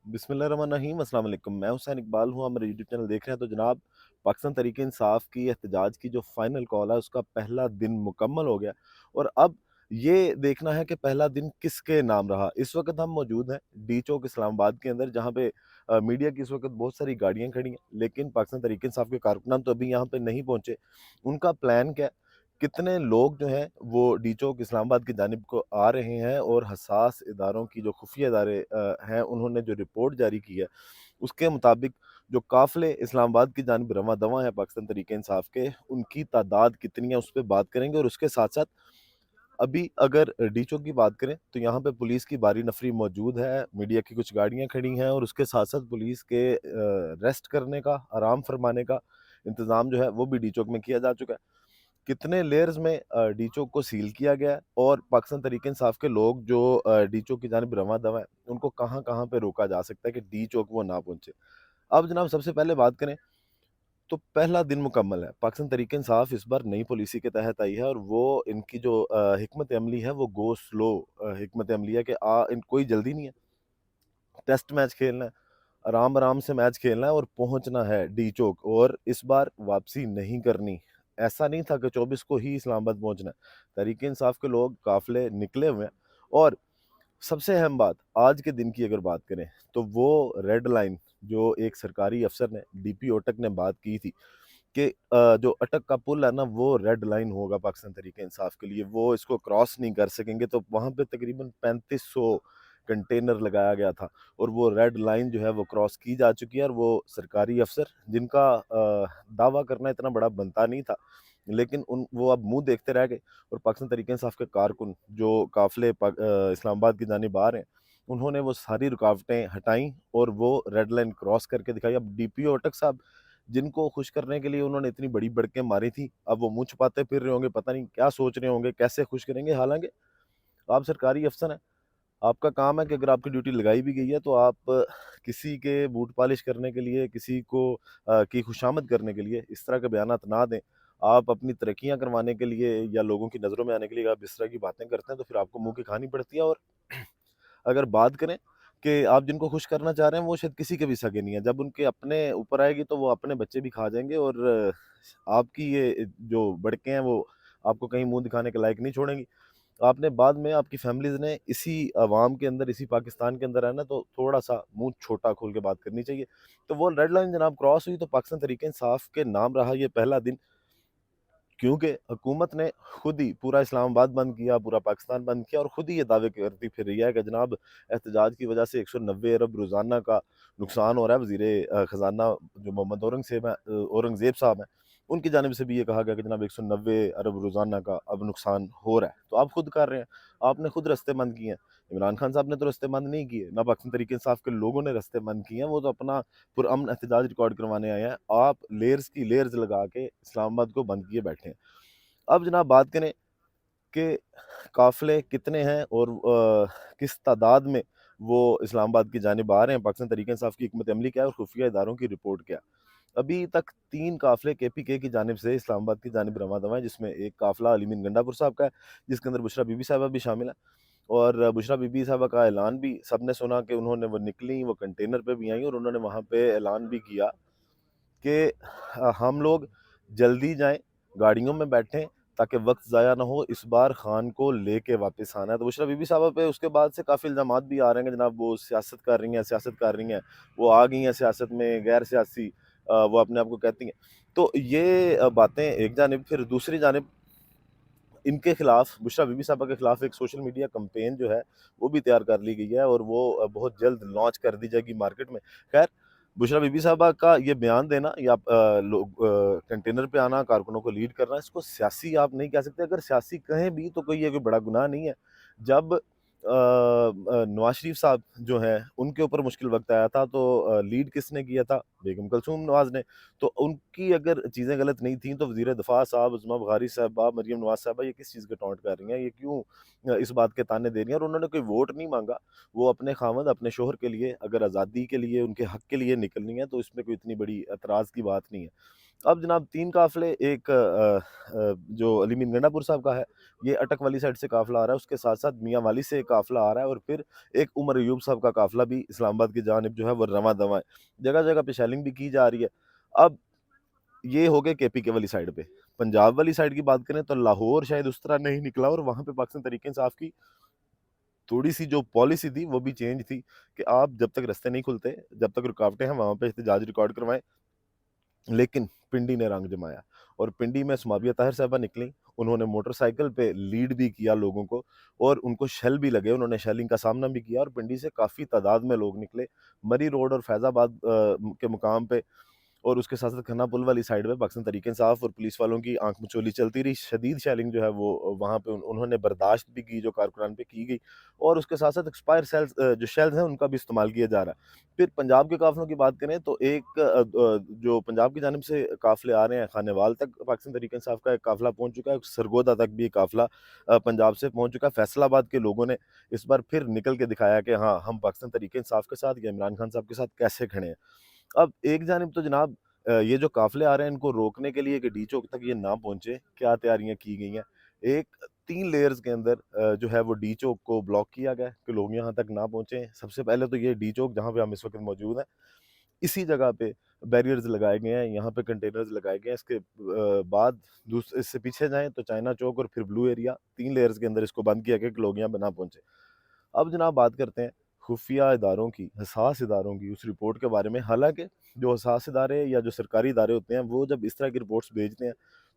बिस्मिल्लाहिर्रहमानिर्रहीम। अस्सलाम वालेकुम। मैं हुसैन इकबाल हूँ, आप मेरा यूट्यूब चैनल देख रहे हैं। तो जनाब, पाकिस्तान तहरीक इंसाफ की एहतजाज की जो फाइनल कॉल है उसका पहला दिन मुकम्मल हो गया और अब ये देखना है कि पहला दिन किसके नाम रहा। इस वक्त हम मौजूद हैं डी चौक इस्लामाबाद के अंदर, जहाँ पे मीडिया की इस वक्त बहुत सारी गाड़ियाँ खड़ी हैं, लेकिन पाकिस्तान तहरीक इंसाफ के कारकुनान तो अभी यहाँ पे नहीं पहुँचे। उनका प्लान क्या है, कितने लोग जो हैं वो डी चौक इस्लामाबाद की जानिब को आ रहे हैं, और हसास इदारों की जो खुफिया इदारे हैं, उन्होंने जो रिपोर्ट जारी की है उसके मुताबिक जो काफ़िले इस्लामाबाद की जानिब रवां दवां है पाकिस्तान तहरीक इंसाफ के, उनकी तादाद कितनी है उस पर बात करेंगे। और उसके साथ साथ अभी अगर डी चौक की बात करें तो यहाँ पे पुलिस की भारी नफरी मौजूद है, मीडिया की कुछ गाड़ियाँ खड़ी हैं, और उसके साथ साथ पुलिस के रेस्ट करने का, आराम फरमाने का इंतज़ाम जो है वो भी डी चौक में किया जा चुका है। कितने लेयर्स में डी चौक को सील किया गया है, और पाकिस्तान तहरीक इंसाफ के लोग जो डी चौक की जानिब रवां दवां हैं, उनको कहाँ कहाँ पे रोका जा सकता है कि डी चौक वो ना पहुंचे। अब जनाब, सबसे पहले बात करें तो पहला दिन मुकम्मल है। पाकिस्तान तहरीक इंसाफ इस बार नई पॉलिसी के तहत आई है, और वो इनकी जो हिकमत अमली है वो गो स्लो हिकमत अमली है कि कोई जल्दी नहीं है, टेस्ट मैच खेलना है, आराम आराम से मैच खेलना है और पहुंचना है डी चौक, और इस बार वापसी नहीं करनी। ऐसा नहीं था कि 24 को ही इस्लामाबाद पहुंचना है। तहरीक इंसाफ के लोग काफिले निकले हुए हैं। और सबसे अहम बात आज के दिन की अगर बात करें तो वो रेड लाइन जो एक सरकारी अफसर ने, डीपी ओटक ने बात की थी कि जो अटक का पुल है ना, वो रेड लाइन होगा पाकिस्तान तहरीक इंसाफ के लिए, वो इसको क्रॉस नहीं कर सकेंगे। तो वहाँ पे तकरीबन 3500 कंटेनर लगाया गया था, और वो रेड लाइन जो है वो क्रॉस की जा चुकी है। और वो सरकारी अफसर, जिनका दावा करना इतना बड़ा बनता नहीं था, लेकिन उन वो अब मुंह देखते रह गए। और पाकिस्तान तहरीक इंसाफ के कारकुन जो काफिले इस्लामाबाद की जानिब आ रहे हैं, उन्होंने वो सारी रुकावटें हटाई और वो रेड लाइन क्रॉस करके दिखाई। अब डीपीओ अटक साहब, जिनको खुश करने के लिए उन्होंने इतनी बड़ी बड़कें मारी थी, अब वो मुंह छुपाते फिर रहे होंगे, पता नहीं क्या सोच रहे होंगे, कैसे खुश करेंगे। हालांकि आप सरकारी अफसर हैं, आपका काम है कि अगर आपकी ड्यूटी लगाई भी गई है तो आप किसी के बूट पॉलिश करने के लिए, किसी को की खुशामद करने के लिए इस तरह के बयानात ना दें। आप अपनी तरक्कियां करवाने के लिए या लोगों की नज़रों में आने के लिए आप इस तरह की बातें करते हैं, तो फिर आपको मुंह की खानी पड़ती है। और अगर बात करें कि आप जिनको खुश करना चाह रहे हैं वो शायद किसी के भी सगे नहीं है, जब उनके अपने ऊपर आएगी तो वो अपने बच्चे भी खा जाएंगे, और आपकी ये जो बड़के हैं वो आपको कहीं मुंह दिखाने के लायक नहीं छोड़ेंगी। आपने बाद में, आपकी फैमिलीज ने इसी अवाम के अंदर, इसी पाकिस्तान के अंदर रहना, तो थोड़ा सा मुंह छोटा खोल के बात करनी चाहिए। तो वो रेड लाइन जनाब क्रॉस हुई तो पाकिस्तान तहरीक इंसाफ के नाम रहा ये पहला दिन, क्योंकि हुकूमत ने खुद ही पूरा इस्लामाबाद बंद किया, पूरा पाकिस्तान बंद किया, और खुद ही ये दावे करती फिर रही है कि जनाब एहतजाज की वजह से 190 अरब रोज़ाना का नुकसान हो रहा है। वज़ीर ख़जाना जो मोहम्मद औरंगज़ेब साहब हैं, उनकी जानिब से भी ये कहा गया कि जनाब 190 अरब रोज़ाना का अब नुकसान हो रहा है। तो आप खुद कर रहे हैं, आपने खुद रास्ते बंद किए हैं। इमरान खान साहब ने तो रास्ते बंद नहीं किए, ना पाकिस्तान तहरीक इंसाफ के लोगों ने रास्ते बंद किए हैं, वो तो अपना पुरअमन एहतजाज रिकॉर्ड करवाने आए हैं। आप लेयर्स की लेयर्स लगा के इस्लामाबाद को बंद किए बैठे हैं। अब जनाब बात करें कि काफ़िले कितने हैं और किस तादाद में वो इस्लामाबाद की जानिब आ रहे हैं, पाकिस्तान तहरीक इंसाफ की हिकमत अमली क्या है और खुफिया इदारों की रिपोर्ट क्या है। अभी तक 3 काफ़िले केपीके की जानिब से इस्लामाबाद की जानिब रवां दवां हैं, जिसमें एक काफ़िला अली-मीन गंडापुर साहब का है, जिसके अंदर बुशरा बीबी साहिबा भी शामिल है। और बुशरा बीबी साहिबा का ऐलान भी सबने सुना कि उन्होंने, वो निकली, वो कंटेनर पे भी आई और उन्होंने वहाँ पे ऐलान भी किया कि हम लोग जल्दी जाएँ, गाड़ियों में बैठें ताकि वक़्त ज़ाया ना हो, इस बार ख़ान को लेके वापस आना है। तो बुशरा बीबी साहिबा पे उसके बाद से काफ़ी इल्ज़ामात भी आ रहे हैं कि जनाब वो सियासत कर रही हैं, वो आ गई हैं सियासत में, गैर सियासी वो अपने आप को कहती हैं। तो ये बातें एक जानिब, फिर दूसरी जानिब इनके खिलाफ, बुशरा बीबी साहबा के खिलाफ एक सोशल मीडिया कैंपेन जो है वो भी तैयार कर ली गई है, और वो बहुत जल्द लॉन्च कर दी जाएगी मार्केट में। खैर, बुशरा बीबी साहबा का ये बयान देना या लोग कंटेनर पे आना, कारकुनों को लीड करना, इसको सियासी आप नहीं कह सकते। अगर सियासी कहें भी तो कोई ये कोई बड़ा गुनाह नहीं है। जब नवाज शरीफ साहब जो हैं उनके ऊपर मुश्किल वक्त आया था तो लीड किसने किया था? बेगम कलसूम नवाज ने। तो उनकी अगर चीज़ें गलत नहीं थी तो वज़ीर दिफा साहब, उज़मा बग़ारी साहबा, मरियम नवाज़ साहबा, ये किस चीज़ के टॉन्ट कर रही हैं? ये क्यों इस बात के ताने दे रही हैं? और उन्होंने कोई वोट नहीं माँगा। वो अपने खामद, अपने शोहर के लिए, अगर आज़ादी के लिए, उनके हक़ के लिए निकलनी है तो इसमें कोई इतनी बड़ी एतराज़ की बात नहीं है। اب جناب 3 قافلے، ایک جو علی مین گنڈا پور صاحب کا ہے، یہ اٹک والی سائڈ سے قافلہ آ رہا ہے، اس کے ساتھ ساتھ میاں والی سے ایک قافلہ آ رہا ہے، اور پھر ایک عمر ایوب صاحب کا قافلہ بھی اسلام آباد کی جانب جو ہے وہ رواں دواں ہے، جگہ جگہ پہ شیلنگ بھی کی جا رہی ہے۔ اب یہ ہو گئے کے پی کے والی سائڈ پہ، پنجاب والی سائڈ کی بات کریں تو لاہور شاید اس طرح نہیں نکلا، اور وہاں پہ پاکستان تحریک انصاف کی تھوڑی سی جو پالیسی تھی وہ بھی چینج تھی کہ آپ جب تک رستے نہیں کھلتے، جب تک رکاوٹیں ہیں، وہاں پہ احتجاج ریکارڈ کروائیں۔ لیکن پنڈی نے رنگ جمایا، اور پنڈی میں سمابیہ طاہر صاحبہ نکلیں، انہوں نے موٹر سائیکل پہ لیڈ بھی کیا لوگوں کو، اور ان کو شیل بھی لگے، انہوں نے شیلنگ کا سامنا بھی کیا، اور پنڈی سے کافی تعداد میں لوگ نکلے مری روڈ اور فیض آباد کے مقام پہ، اور اس کے ساتھ ساتھ کھنہ پل والی سائڈ پہ پاکستان تحریک انصاف اور پولیس والوں کی آنکھ مچولی چلتی رہی، شدید شیلنگ جو ہے وہ وہاں پہ انہوں نے برداشت بھی کی جو کارکنان پہ کی گئی، اور اس کے ساتھ ساتھ ایکسپائر سیلز جو شیلز ہیں ان کا بھی استعمال کیا جا رہا ہے۔ پھر پنجاب کے قافلوں کی بات کریں تو ایک جو پنجاب کی جانب سے قافلے آ رہے ہیں، خانے وال تک پاکستان تحریک انصاف کا ایک قافلہ پہنچ چکا ہے، سرگودا تک بھی ایک قافلہ پنجاب سے پہنچ چکا ہے۔ فیصل آباد کے لوگوں نے اس بار پھر نکل کے دکھایا کہ ہاں، ہم پاکستان تحریک انصاف کے ساتھ یا عمران خان صاحب کے ساتھ کیسے کھڑے ہیں۔ اب ایک جانب تو جناب یہ جو قافلے آ رہے ہیں ان کو روکنے کے لیے کہ ڈی چوک تک یہ نہ پہنچے، کیا تیاریاں کی گئی ہیں؟ ایک 3 لیئرز کے اندر جو ہے وہ ڈی چوک کو بلاک کیا گیا ہے کہ لوگ یہاں تک نہ پہنچیں۔ سب سے پہلے تو یہ ڈی چوک جہاں پہ ہم اس وقت موجود ہیں، اسی جگہ پہ بیریئرز لگائے گئے ہیں، یہاں پہ کنٹینرز لگائے گئے ہیں۔ اس کے بعد اس سے پیچھے جائیں تو چائنا چوک اور پھر بلو ایریا، 3 لیئرز کے اندر اس کو بند کیا گیا کہ لوگ یہاں پہ نہ پہنچے۔ اب جناب بات کرتے ہیں خفیہ اداروں کی، حساس اداروں کی، اس رپورٹ کے بارے میں۔ حالانکہ جو حساس ادارے یا جو سرکاری ادارے ہوتے ہیں وہ جب اس طرح کی رپورٹس بھیجتے ہیں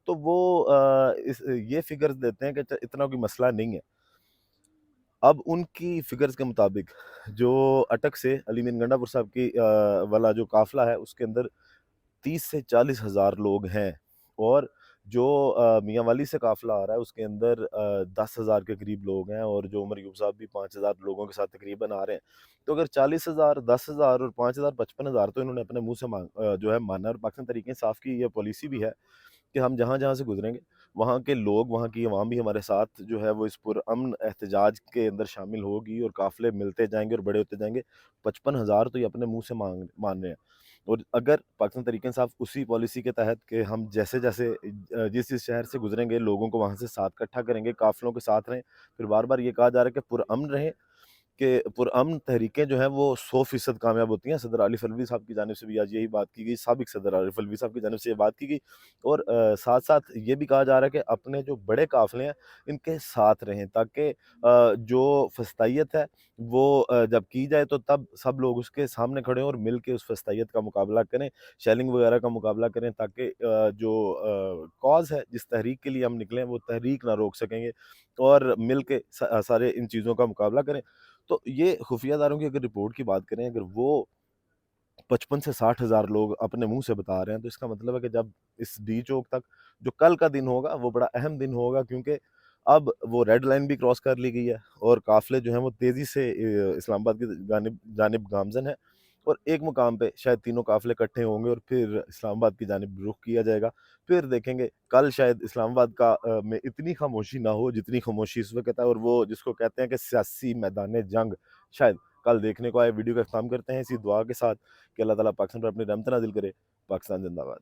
تو وہ یہ فگرز دیتے ہیں کہ اتنا کوئی مسئلہ نہیں ہے۔ اب ان کی فگرز کے مطابق جو اٹک سے علی مین گنڈا پور صاحب کی والا جو قافلہ ہے اس کے اندر 30 سے 40 ہزار لوگ ہیں، اور جو میاں والی سے قافلہ آ رہا ہے اس کے اندر 10 ہزار کے قریب لوگ ہیں، اور جو عمر یوب صاحب بھی 5 ہزار لوگوں کے ساتھ تقریباً آ رہے ہیں۔ تو اگر 40 ہزار، 10 ہزار اور 5 ہزار، 55 ہزار تو انہوں نے اپنے منہ سے جو ہے مانا، اور پاکستان تحریک انصاف کی یہ پالیسی بھی ہے کہ ہم جہاں جہاں سے گزریں گے وہاں کے لوگ، وہاں کی عوام بھی ہمارے ساتھ جو ہے وہ اس پرامن احتجاج کے اندر شامل ہوگی، اور قافلے ملتے جائیں گے اور بڑے ہوتے جائیں گے۔ 55 ہزار تو یہ اپنے منہ سے مان رہے ہیں، اور اگر پاکستان تحریک انصاف اسی پالیسی کے تحت کہ ہم جیسے جیسے جس شہر سے گزریں گے لوگوں کو وہاں سے ساتھ اکٹھا کریں گے، قافلوں کے ساتھ رہیں، پھر بار بار یہ کہا جا رہا ہے کہ پرامن رہیں، کہ پرامن تحریکیں جو ہیں وہ 100% کامیاب ہوتی ہیں۔ صدر عارف الوی صاحب کی جانب سے بھی آج یہی بات کی گئی، سابق صدر عارف الوی صاحب کی جانب سے یہ بات کی گئی، اور ساتھ ساتھ یہ بھی کہا جا رہا ہے کہ اپنے جو بڑے قافلے ہیں ان کے ساتھ رہیں، تاکہ جو فسطائیت ہے وہ جب کی جائے تو تب سب لوگ اس کے سامنے کھڑے ہوں اور مل کے اس فسطائیت کا مقابلہ کریں، شیلنگ وغیرہ کا مقابلہ کریں، تاکہ جو کاز ہے جس تحریک کے لیے ہم نکلیں وہ تحریک نہ روک سکیں گے، اور مل کے سارے ان چیزوں کا مقابلہ کریں۔ تو یہ خفیہ اداروں کی اگر رپورٹ کی بات کریں، اگر وہ 55 سے 60 ہزار لوگ اپنے منہ سے بتا رہے ہیں تو اس کا مطلب ہے کہ جب اس ڈی چوک تک جو کل کا دن ہوگا وہ بڑا اہم دن ہوگا، کیونکہ اب وہ ریڈ لائن بھی کراس کر لی گئی ہے، اور قافلے جو ہیں وہ تیزی سے اسلام آباد کی جانب گامزن ہے، اور ایک مقام پہ شاید تینوں قافلے اکٹھے ہوں گے اور پھر اسلام آباد کی جانب رخ کیا جائے گا۔ پھر دیکھیں گے کل شاید اسلام آباد کا میں اتنی خاموشی نہ ہو جتنی خاموشی اس وقت ہے، اور وہ جس کو کہتے ہیں کہ سیاسی میدان جنگ شاید کل دیکھنے کو آئے۔ ویڈیو کا اختتام کرتے ہیں اسی دعا کے ساتھ کہ اللہ تعالیٰ پاکستان پر اپنی رحمت نازل کرے۔ پاکستان زندہ باد۔